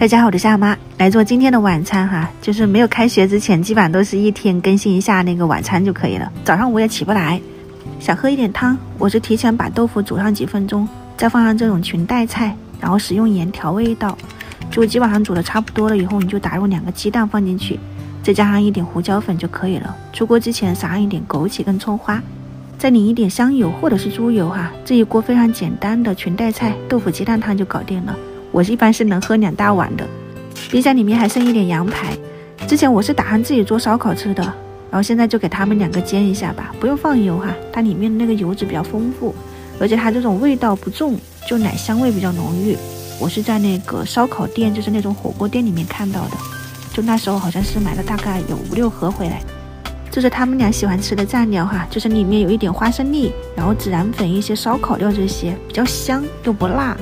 大家好，我是夏妈，来做今天的晚餐哈，就是没有开学之前，基本上都是一天更新一下那个晚餐就可以了。早上我也起不来，想喝一点汤，我是提前把豆腐煮上几分钟，再放上这种裙带菜，然后使用盐调味一道。就基本上煮的差不多了以后，你就打入2个鸡蛋放进去，再加上一点胡椒粉就可以了。出锅之前撒上一点枸杞跟葱花，再淋一点香油或者是猪油哈。这一锅非常简单的裙带菜豆腐鸡蛋汤就搞定了。我一般是能喝2大碗的。冰箱里面还剩一点羊排，之前我是打算自己做烧烤吃的，然后现在就给他们2个煎一下吧，不用放油哈，它里面的那个油脂比较丰富，而且它这种味道不重，就奶香味比较浓郁。我是在那个烧烤店，就是那种火锅店里面看到的，就那时候好像是买了大概有5、6盒回来。这是他们俩喜欢吃的蘸料哈，就是里面有一点花生粒，然后孜然粉，一些烧烤料，这些比较香又不辣。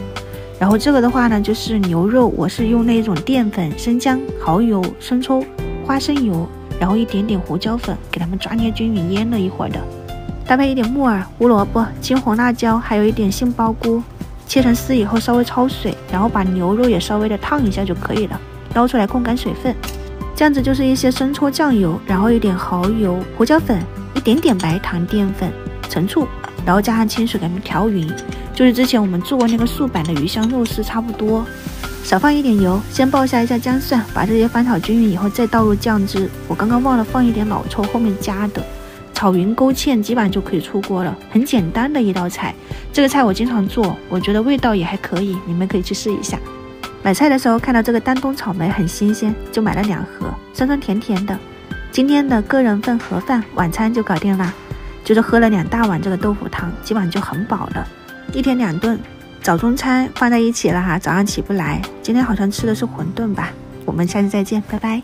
然后这个的话呢，就是牛肉，我是用那种淀粉、生姜、蚝油、生抽、花生油，然后一点点胡椒粉，给它们抓捏均匀，腌了一会儿的。搭配一点木耳、胡萝卜、青红辣椒，还有一点杏鲍菇，切成丝以后稍微焯水，然后把牛肉也稍微的烫一下就可以了，捞出来控干水分。这样子就是一些生抽、酱油，然后一点蚝油、胡椒粉，一点点白糖、淀粉、陈醋，然后加上清水给它们调匀。就是之前我们做过那个素版的鱼香肉丝差不多，少放一点油，先爆下一下姜蒜，把这些翻炒均匀以后再倒入酱汁。我刚刚忘了放一点老抽，后面加的。炒匀勾芡，基本上就可以出锅了，很简单的一道菜。这个菜我经常做，我觉得味道也还可以，你们可以去试一下。买菜的时候看到这个丹东草莓很新鲜，就买了2盒，酸酸甜甜的。今天的个人份盒饭晚餐就搞定啦，就是喝了2大碗这个豆腐汤，基本上就很饱了。1天2顿，早中餐放在一起了哈，早上起不来。今天好像吃的是馄饨吧，我们下次再见，拜拜。